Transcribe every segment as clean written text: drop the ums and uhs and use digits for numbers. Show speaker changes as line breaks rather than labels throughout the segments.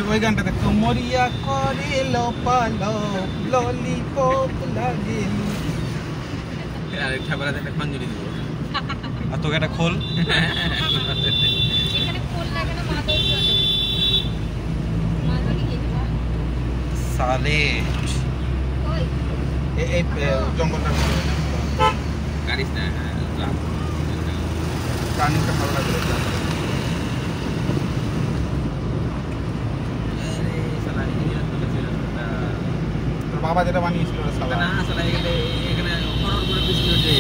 ওই গানটাতে কোমরিয়া করে লোপালো ললিপপ লাগিল
আরেকটা বারাতে একটা খঞ্জুরি দিব
আর তোকে একটা খোল
এখানে খোল লাগে না মাদুর চলে মাদুরি কি দিবা
সালে
ওই
এই জঙ্গলটা
গাড়িস না
টার্নিংটা ভালো লাগলো তোর বাবা যেটা বানিয়েছিল সালা
না আসলে এখানে হরর করে বৃষ্টি হচ্ছে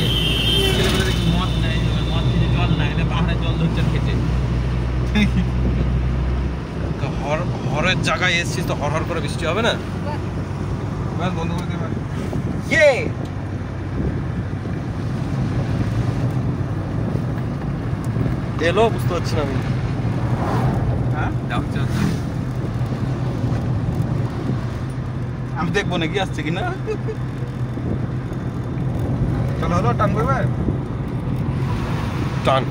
এখানে বলে দেখি মদ নাই মদ থেকে জল নাই এটা পাহাড়ে জল ধরছে খেতে
হরের জায়গায় এসছিস তো হর করে বৃষ্টি হবে না
বাস বন্ধ করে দে ভাই
ইয়ে এলো বুঝতে পারছি না আমি
হ্যাঁ
দাও চল
আমি দেখবো নাকি আসছে কিনা চলো হলো টান করবে
টান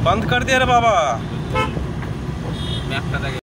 बंद कर दिया रे बाबा
ম্যাপটা দেখে